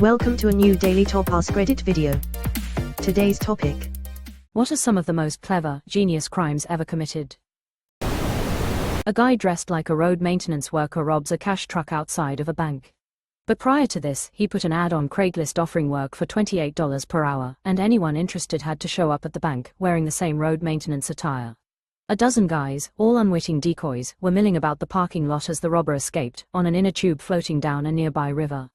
Welcome to a new daily top AskReddit video. Today's topic: what are some of the most clever, genius crimes ever committed? A guy dressed like a road maintenance worker robs a cash truck outside of a bank. But prior to this, he put an ad on Craigslist offering work for $28 per hour, and anyone interested had to show up at the bank, wearing the same road maintenance attire. A dozen guys, all unwitting decoys, were milling about the parking lot as the robber escaped, on an inner tube floating down a nearby river.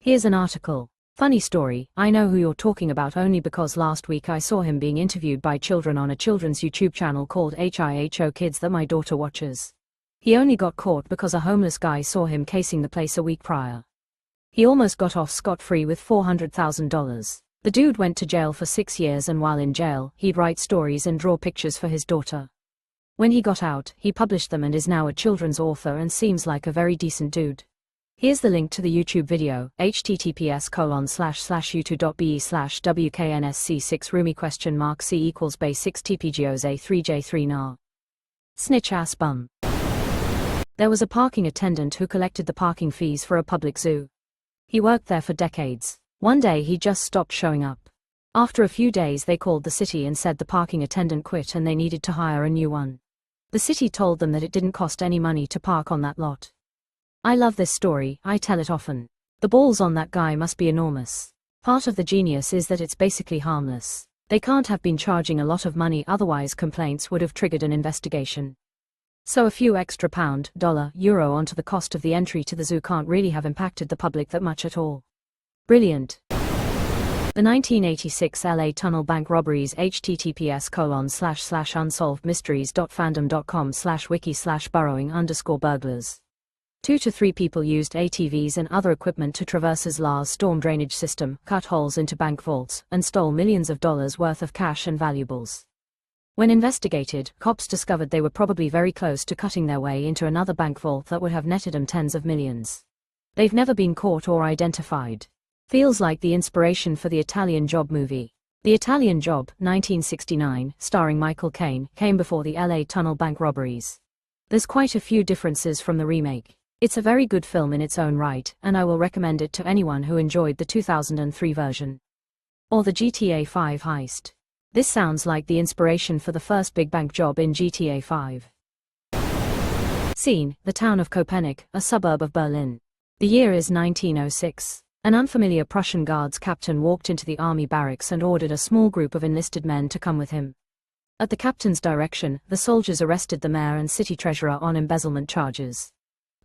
Here's an article. Funny story, I know who you're talking about only because last week I saw him being interviewed by children on a children's YouTube channel called HIHO Kids that my daughter watches. He only got caught because a homeless guy saw him casing the place a week prior. He almost got off scot-free with $400,000. The dude went to jail for 6 years, and while in jail, he'd write stories and draw pictures for his daughter. When he got out, he published them and is now a children's author and seems like a very decent dude. Here's the link to the YouTube video, https://youtube.be/wknsc6 C=base6tpgos a3j3nar. Snitch ass bum. There was a parking attendant who collected the parking fees for a public zoo. He worked there for decades. One day he just stopped showing up. After a few days they called the city and said the parking attendant quit and they needed to hire a new one. The city told them that it didn't cost any money to park on that lot. I love this story, I tell it often. The balls on that guy must be enormous. Part of the genius is that it's basically harmless. They can't have been charging a lot of money, otherwise complaints would have triggered an investigation. So a few extra pound, dollar, euro onto the cost of the entry to the zoo can't really have impacted the public that much at all. Brilliant. The 1986 LA tunnel bank robberies. https://unsolvedmysteries.fandom.com/wiki/burrowing_burglars. 2 to 3 people used ATVs and other equipment to traverse LA's storm drainage system, cut holes into bank vaults, and stole millions of dollars worth of cash and valuables. When investigated, cops discovered they were probably very close to cutting their way into another bank vault that would have netted them tens of millions. They've never been caught or identified. Feels like the inspiration for the Italian Job movie. The Italian Job, 1969, starring Michael Caine, came before the LA tunnel bank robberies. There's quite a few differences from the remake. It's a very good film in its own right, and I will recommend it to anyone who enjoyed the 2003 version. Or the GTA 5 heist. This sounds like the inspiration for the first big bank job in GTA 5. Scene: the town of Köpenick, a suburb of Berlin. The year is 1906. An unfamiliar Prussian guards captain walked into the army barracks and ordered a small group of enlisted men to come with him. At the captain's direction, the soldiers arrested the mayor and city treasurer on embezzlement charges.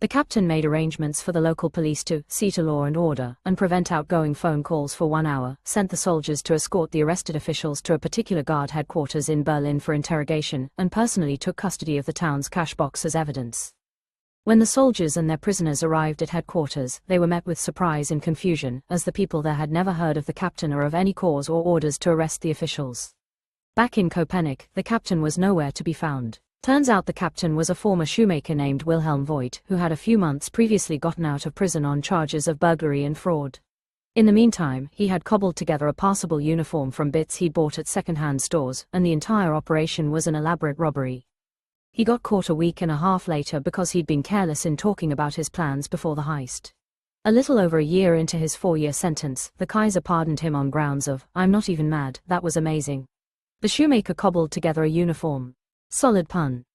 The captain made arrangements for the local police to see to law and order and prevent outgoing phone calls for 1 hour, sent the soldiers to escort the arrested officials to a particular guard headquarters in Berlin for interrogation, and personally took custody of the town's cash box as evidence. When the soldiers and their prisoners arrived at headquarters, they were met with surprise and confusion, as the people there had never heard of the captain or of any cause or orders to arrest the officials. Back in Köpenick, the captain was nowhere to be found. Turns out the captain was a former shoemaker named Wilhelm Voigt, who had a few months previously gotten out of prison on charges of burglary and fraud. In the meantime, he had cobbled together a passable uniform from bits he'd bought at second-hand stores, and the entire operation was an elaborate robbery. He got caught a week and a half later because he'd been careless in talking about his plans before the heist. A little over a year into his 4-year sentence, the Kaiser pardoned him on grounds of, "I'm not even mad, that was amazing." The shoemaker cobbled together a uniform. Solid pun.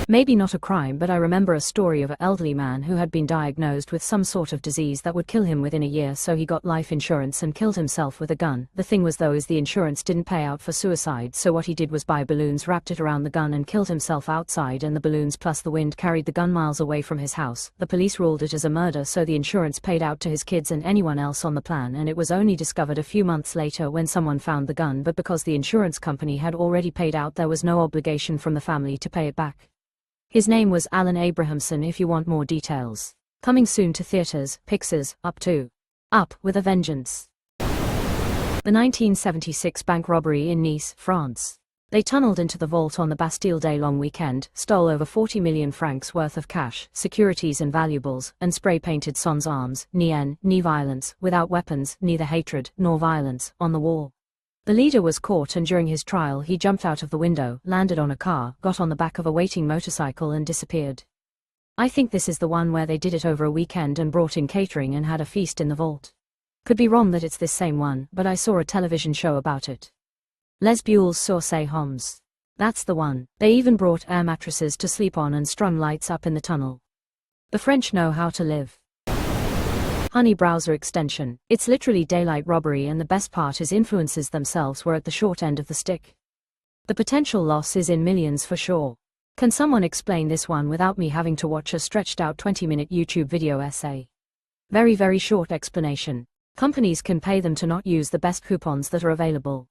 Maybe not a crime, but I remember a story of an elderly man who had been diagnosed with some sort of disease that would kill him within a year, so he got life insurance and killed himself with a gun. The thing was though is the insurance didn't pay out for suicide, so what he did was buy balloons, wrapped it around the gun and killed himself outside, and the balloons plus the wind carried the gun miles away from his house. The police ruled it as a murder, so the insurance paid out to his kids and anyone else on the plan, and it was only discovered a few months later when someone found the gun, but because the insurance company had already paid out, there was no obligation from the family to pay it back. His name was Alan Abrahamson. If you want more details. Coming soon to theaters, Pixar's Up with a Vengeance. The 1976 bank robbery in Nice, France. They tunneled into the vault on the Bastille Day long weekend, stole over 40 million francs worth of cash, securities and valuables, and spray-painted sans armes, ni violence, without weapons, neither hatred nor violence, on the wall. The leader was caught, and during his trial he jumped out of the window, landed on a car, got on the back of a waiting motorcycle and disappeared. I think this is the one where they did it over a weekend and brought in catering and had a feast in the vault. Could be wrong that it's this same one, but I saw a television show about it. Les Buell's Source Homs. That's the one. They even brought air mattresses to sleep on and strung lights up in the tunnel. The French know how to live. Honey browser extension. It's literally daylight robbery, and the best part is influencers themselves were at the short end of the stick. The potential loss is in millions for sure. Can someone explain this one without me having to watch a stretched out 20-minute YouTube video essay? Very short explanation. Companies can pay them to not use the best coupons that are available.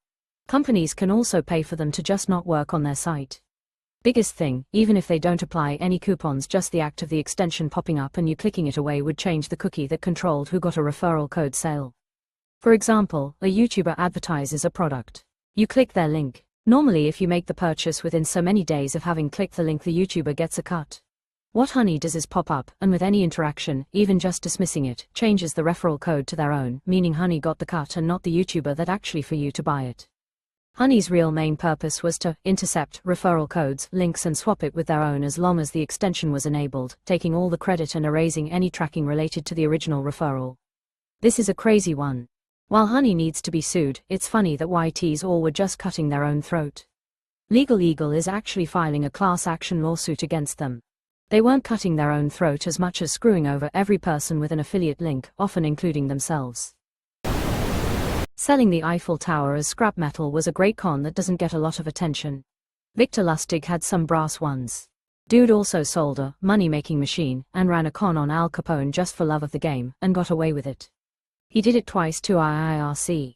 Companies can also pay for them to just not work on their site. Biggest thing, even if they don't apply any coupons, just the act of the extension popping up and you clicking it away would change the cookie that controlled who got a referral code sale. For example, a YouTuber advertises a product. You click their link. Normally if you make the purchase within so many days of having clicked the link, the YouTuber gets a cut. What Honey does is pop up, and with any interaction, even just dismissing it, changes the referral code to their own, meaning Honey got the cut and not the YouTuber that actually for you to buy it. Honey's real main purpose was to intercept referral codes, links and swap it with their own as long as the extension was enabled, taking all the credit and erasing any tracking related to the original referral. This is a crazy one. While Honey needs to be sued, it's funny that YTs all were just cutting their own throat. Legal Eagle is actually filing a class action lawsuit against them. They weren't cutting their own throat as much as screwing over every person with an affiliate link, often including themselves. Selling the Eiffel Tower as scrap metal was a great con that doesn't get a lot of attention. Victor Lustig had some brass ones. Dude also sold a money-making machine and ran a con on Al Capone just for love of the game, and got away with it. He did it twice to IIRC.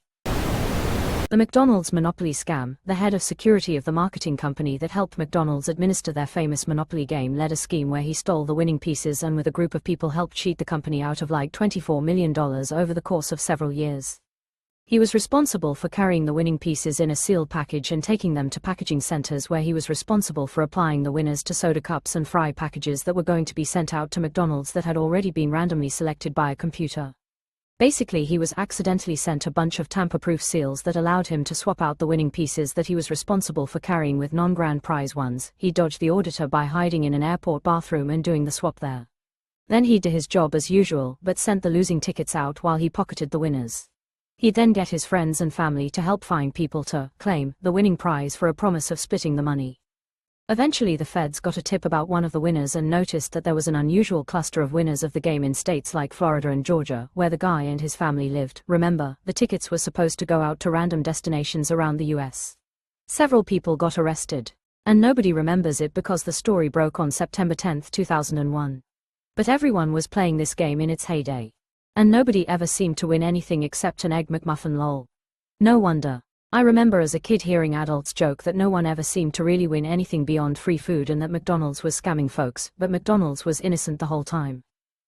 The McDonald's Monopoly scam. The head of security of the marketing company that helped McDonald's administer their famous Monopoly game led a scheme where he stole the winning pieces and with a group of people helped cheat the company out of like $24 million over the course of several years. He was responsible for carrying the winning pieces in a sealed package and taking them to packaging centers where he was responsible for applying the winners to soda cups and fry packages that were going to be sent out to McDonald's that had already been randomly selected by a computer. Basically, he was accidentally sent a bunch of tamper-proof seals that allowed him to swap out the winning pieces that he was responsible for carrying with non-grand prize ones. He dodged the auditor by hiding in an airport bathroom and doing the swap there. Then he did his job as usual, but sent the losing tickets out while he pocketed the winners. He'd then get his friends and family to help find people to claim the winning prize for a promise of splitting the money. Eventually the feds got a tip about one of the winners and noticed that there was an unusual cluster of winners of the game in states like Florida and Georgia, where the guy and his family lived. Remember, the tickets were supposed to go out to random destinations around the US. Several people got arrested. And nobody remembers it because the story broke on September 10, 2001. But everyone was playing this game in its heyday. And nobody ever seemed to win anything except an Egg McMuffin lol. No wonder. I remember as a kid hearing adults joke that no one ever seemed to really win anything beyond free food and that McDonald's was scamming folks, but McDonald's was innocent the whole time.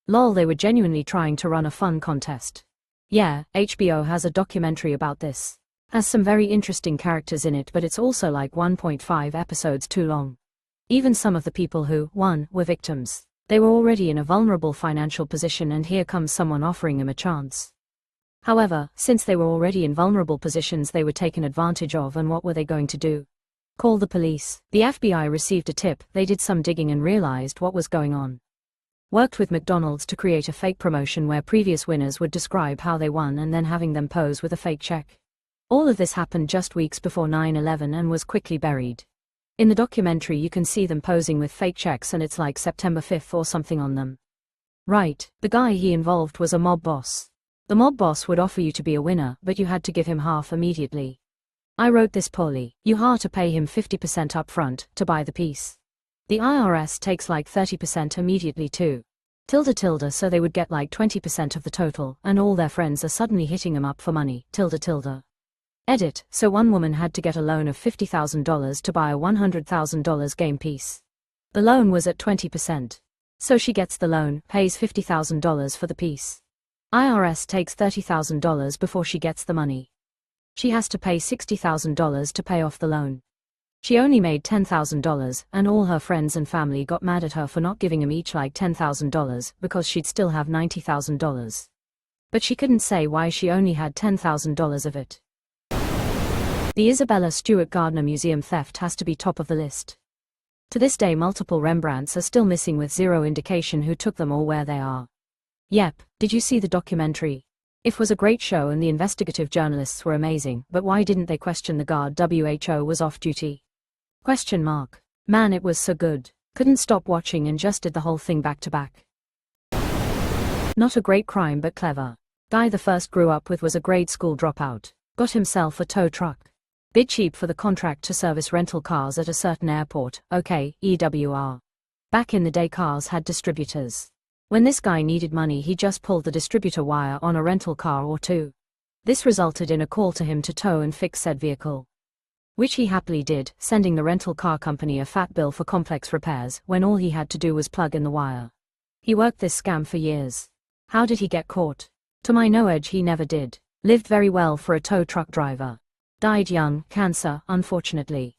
Lol, they were genuinely trying to run a fun contest. Yeah, HBO has a documentary about this. Has some very interesting characters in it, but it's also like 1.5 episodes too long. Even some of the people who won were victims. They were already in a vulnerable financial position and here comes someone offering them a chance. However, since they were already in vulnerable positions, they were taken advantage of, and what were they going to do? Call the police. The FBI received a tip, they did some digging and realized what was going on. Worked with McDonald's to create a fake promotion where previous winners would describe how they won and then having them pose with a fake check. All of this happened just weeks before 9/11 and was quickly buried. In the documentary you can see them posing with fake checks and it's like September 5th or something on them. Right, the guy he involved was a mob boss. The mob boss would offer you to be a winner, but you had to give him half immediately. I wrote this poorly. You had to pay him 50% upfront to buy the piece. The IRS takes like 30% immediately too. So they would get like 20% of the total, and all their friends are suddenly hitting them up for money. Edit, so one woman had to get a loan of $50,000 to buy a $100,000 game piece. The loan was at 20%. So she gets the loan, pays $50,000 for the piece. IRS takes $30,000 before she gets the money. She has to pay $60,000 to pay off the loan. She only made $10,000, and all her friends and family got mad at her for not giving them each like $10,000 because she'd still have $90,000. But she couldn't say why she only had $10,000 of it. The Isabella Stewart Gardner Museum theft has to be top of the list. To this day multiple Rembrandts are still missing with zero indication who took them or where they are. Yep, did you see the documentary? It was a great show and the investigative journalists were amazing, but why didn't they question the guard? WHO was off duty. Question mark. Man, it was so good. Couldn't stop watching and just did the whole thing back to back. Not a great crime but clever. Guy the first grew up with was a grade school dropout. Got himself a tow truck. Bit cheap for the contract to service rental cars at a certain airport, okay, EWR. Back in the day cars had distributors. When this guy needed money he just pulled the distributor wire on a rental car or two. This resulted in a call to him to tow and fix said vehicle. Which he happily did, sending the rental car company a fat bill for complex repairs when all he had to do was plug in the wire. He worked this scam for years. How did he get caught? To my knowledge he never did. Lived very well for a tow truck driver. Died young, cancer, unfortunately.